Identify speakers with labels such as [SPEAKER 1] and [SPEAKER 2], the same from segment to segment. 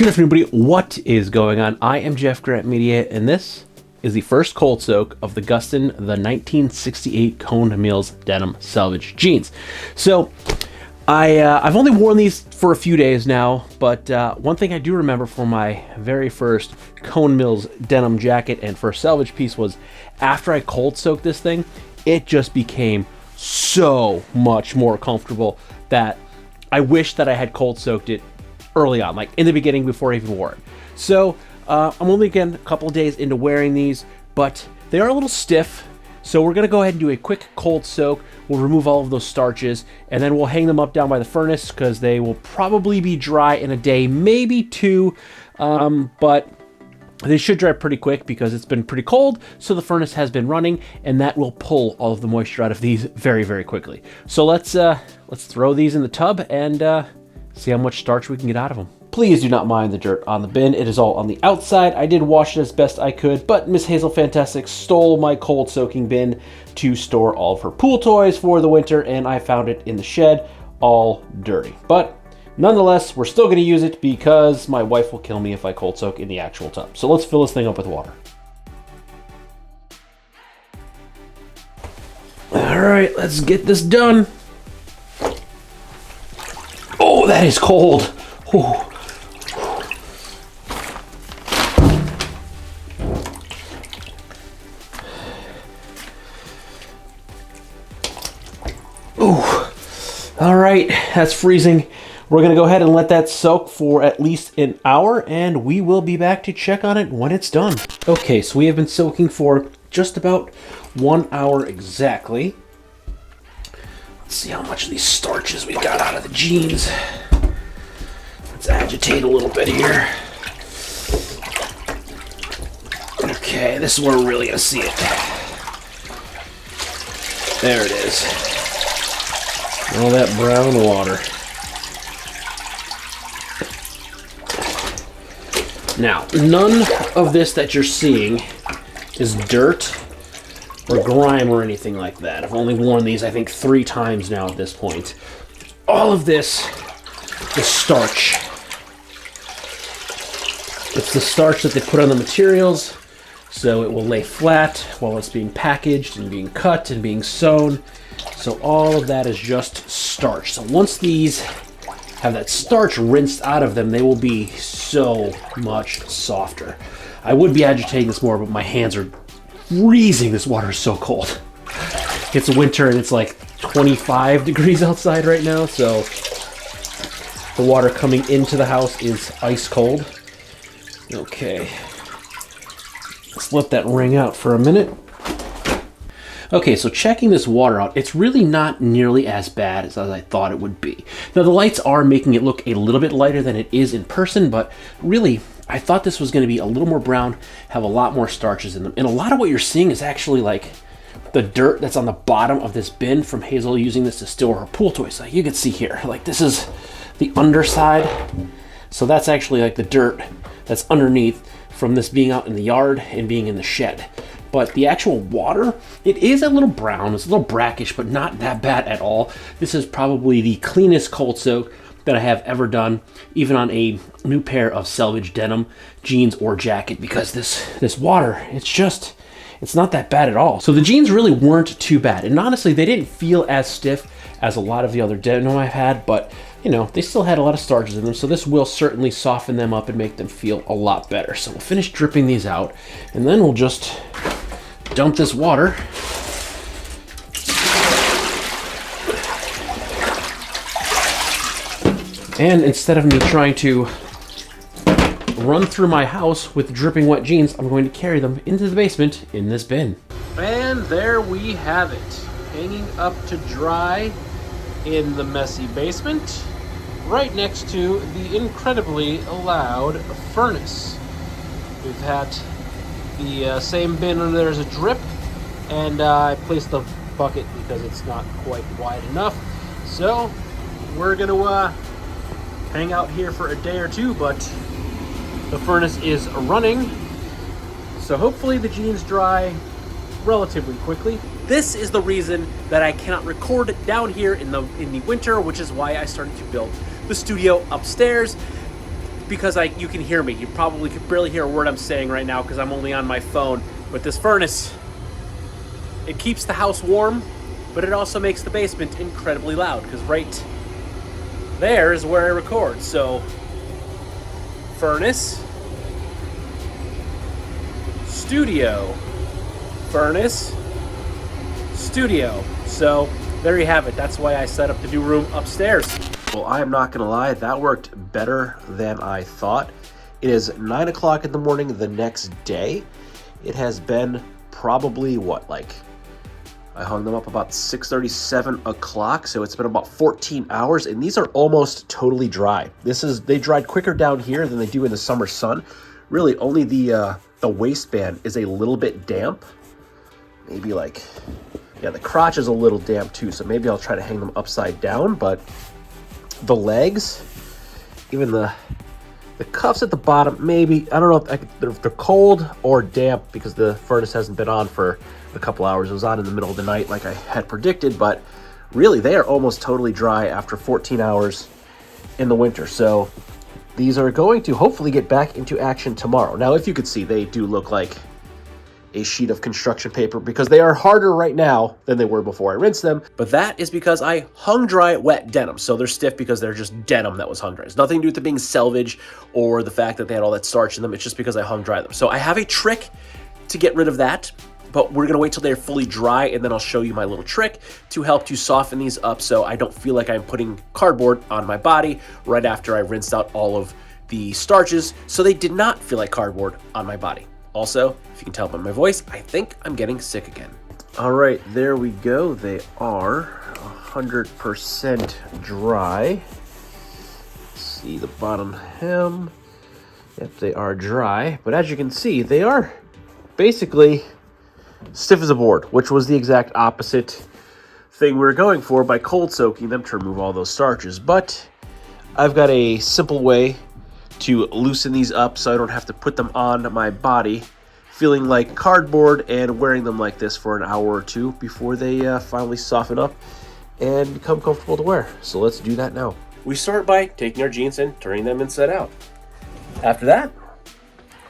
[SPEAKER 1] Good afternoon, everybody. What is going on? I am jeffgrantMEDIA, and this is the first cold soak of the Gustin, the 1968 Cone Mills Denim Selvage Jeans. So, I've only worn these for a few days now, but one thing I do remember from my very first Cone Mills Denim jacket and first selvage piece was after I cold soaked this thing, it just became so much more comfortable that I wish that I had cold soaked it early on, like in the beginning before I even wore it. So I'm only, again, a couple of days into wearing these, but they are a little stiff. So we're gonna go ahead and do a quick cold soak. We'll remove all of those starches, and then we'll hang them up down by the furnace because they will probably be dry in a day, maybe two, but they should dry pretty quick because it's been pretty cold, so the furnace has been running, and that will pull all of the moisture out of these very, very quickly. So let's throw these in the tub and see how much starch we can get out of them. Please do not mind the dirt on the bin. It is all on the outside. I did wash it as best I could, but Miss Hazel Fantastic stole my cold soaking bin to store all of her pool toys for the winter, and I found it in the shed all dirty. But nonetheless, we're still gonna use it because my wife will kill me if I cold soak in the actual tub. So let's fill this thing up with water. All right, let's get this done. Oh, that is cold. Ooh. Ooh. All right, that's freezing. We're gonna go ahead and let that soak for at least an hour, and we will be back to check on it when it's done. Okay, so we have been soaking for just about 1 hour exactly. Let's see how much of these starches we got out of the jeans. Let's agitate a little bit here. Okay, this is where we're really gonna see it. There it is. All that brown water. Now, none of this that you're seeing is dirt or grime or anything like that. I've only worn these, I think, 3 times now at this point. All of this is starch. It's the starch that they put on the materials, so it will lay flat while it's being packaged and being cut and being sewn. So all of that is just starch. So once these have that starch rinsed out of them, they will be so much softer. I would be agitating this more, but my hands are freezing. This water is so cold. It's winter and it's like 25 degrees outside right now, so the water coming into the house is ice cold. Okay, let's let that ring out for a minute. Okay, so checking this water out, it's really not nearly as bad as I thought it would be. Now, the lights are making it look a little bit lighter than it is in person, but really, I thought this was going to be a little more brown, have a lot more starches in them. And a lot of what you're seeing is actually like the dirt that's on the bottom of this bin from Hazel using this to store her pool toys. Like you can see here, like this is the underside. So that's actually like the dirt that's underneath from this being out in the yard and being in the shed. But the actual water, it is a little brown, it's a little brackish, but not that bad at all. This is probably the cleanest cold soak that I have ever done, even on a new pair of selvage denim jeans or jacket, because this water, it's not that bad at all. So the jeans really weren't too bad. And honestly, they didn't feel as stiff as a lot of the other denim I've had, but you know, they still had a lot of starches in them, so this will certainly soften them up and make them feel a lot better. So we'll finish dripping these out, and then we'll just dump this water. And instead of me trying to run through my house with dripping wet jeans, I'm going to carry them into the basement in this bin. And there we have it, hanging up to dry in the messy basement, right next to the incredibly loud furnace. We've had the same bin under there as a drip, and I placed the bucket because it's not quite wide enough. So we're gonna hang out here for a day or two, but the furnace is running, so hopefully the jeans dry relatively quickly. This is the reason that I cannot record down here in the winter, which is why I started to build the studio upstairs. because you can hear me. You probably can barely hear a word I'm saying right now because I'm only on my phone. But this furnace, it keeps the house warm, but it also makes the basement incredibly loud because right there is where I record. So, furnace, studio, furnace, studio. So there you have it. That's why I set up the new room upstairs. Well, I am not gonna lie, that worked better than I thought. It is 9 o'clock in the morning the next day. It has been probably I hung them up about 6:30, 7 o'clock, so it's been about 14 hours, and these are almost totally dry. They dried quicker down here than they do in the summer sun. Really, only the waistband is a little bit damp. Maybe the crotch is a little damp too, so maybe I'll try to hang them upside down, but the legs, even the cuffs at the bottom, maybe, I don't know if they're cold or damp because the furnace hasn't been on for a couple hours. It was on in the middle of the night like I had predicted, but really they are almost totally dry after 14 hours in the winter. So these are going to hopefully get back into action tomorrow. Now, if you could see, they do look like a sheet of construction paper because they are harder right now than they were before I rinsed them. But that is because I hung dry wet denim. So they're stiff because they're just denim that was hung dry. It's nothing to do with it being selvage or the fact that they had all that starch in them. It's just because I hung dry them. So I have a trick to get rid of that, but we're gonna wait till they're fully dry and then I'll show you my little trick to help to soften these up so I don't feel like I'm putting cardboard on my body right after I rinsed out all of the starches, so they did not feel like cardboard on my body. Also, if you can tell by my voice, I think I'm getting sick again. All right, there we go. They are 100% dry. See the bottom hem. Yep, they are dry. But as you can see, they are basically stiff as a board, which was the exact opposite thing we were going for by cold soaking them to remove all those starches. But I've got a simple way to loosen these up so I don't have to put them on my body feeling like cardboard and wearing them like this for an hour or two before they finally soften up and become comfortable to wear. So let's do that now. We start by taking our jeans and turning them inside out. After that,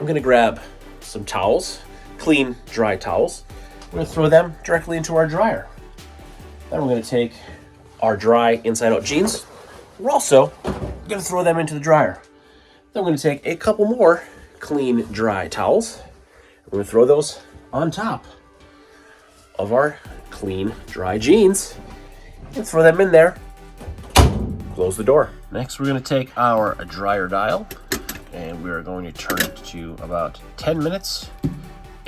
[SPEAKER 1] I'm gonna grab some towels, clean, dry towels. We're gonna throw them directly into our dryer. Then we're gonna take our dry inside out jeans. We're also gonna throw them into the dryer. Then I'm going to take a couple more clean, dry towels. We're going to throw those on top of our clean, dry jeans and throw them in there. Close the door. Next, we're going to take our dryer dial and we're going to turn it to about 10 minutes.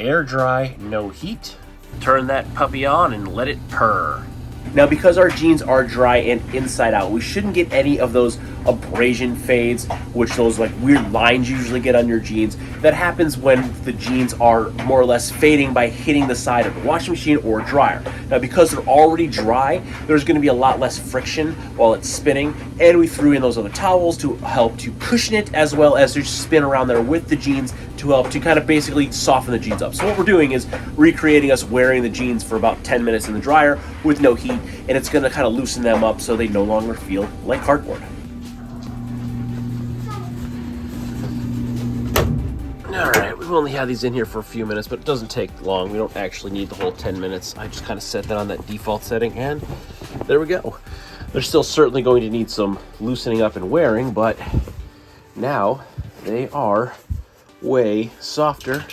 [SPEAKER 1] Air dry, no heat. Turn that puppy on and let it purr. Now, because our jeans are dry and inside out, we shouldn't get any of those abrasion fades, which those weird lines you usually get on your jeans. That happens when the jeans are more or less fading by hitting the side of the washing machine or dryer. Now, because they're already dry, there's going to be a lot less friction while it's spinning, and we threw in those other towels to help to cushion it, as well as to spin around there with the jeans to help to kind of basically soften the jeans up. So what we're doing is recreating us wearing the jeans for about 10 minutes in the dryer with no heat, and it's going to kind of loosen them up so they no longer feel like cardboard. Alright, we've only had these in here for a few minutes, but it doesn't take long. We don't actually need the whole 10 minutes. I just kind of set that on that default setting, and there we go. They're still certainly going to need some loosening up and wearing, but now they are way softer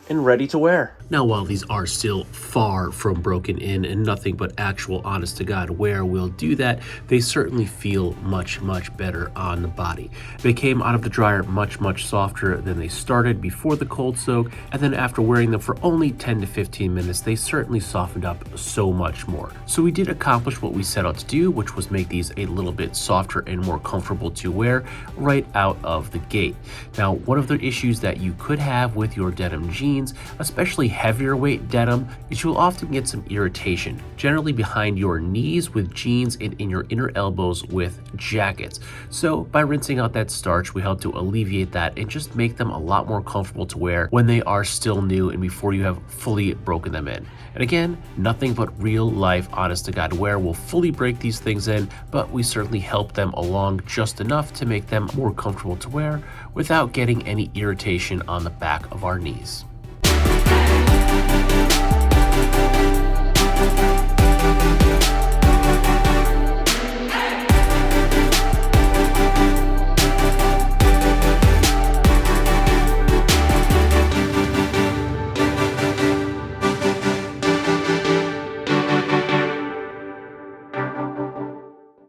[SPEAKER 1] and ready to wear. Now, while these are still far from broken in and nothing but actual honest to God wear will do that, they certainly feel much, much better on the body. They came out of the dryer much softer than they started before the cold soak, and then after wearing them for only 10 to 15 minutes, they certainly softened up so much more. So we did accomplish what we set out to do, which was make these a little bit softer and more comfortable to wear right out of the gate. Now, one of the issues that you could have with your denim jeans, especially heavier weight denim is you'll often get some irritation, generally behind your knees with jeans and in your inner elbows with jackets. So by rinsing out that starch, we help to alleviate that and just make them a lot more comfortable to wear when they are still new and before you have fully broken them in. And again, nothing but real life, honest to God wear will fully break these things in, but we certainly help them along just enough to make them more comfortable to wear without getting any irritation on the back of our knees.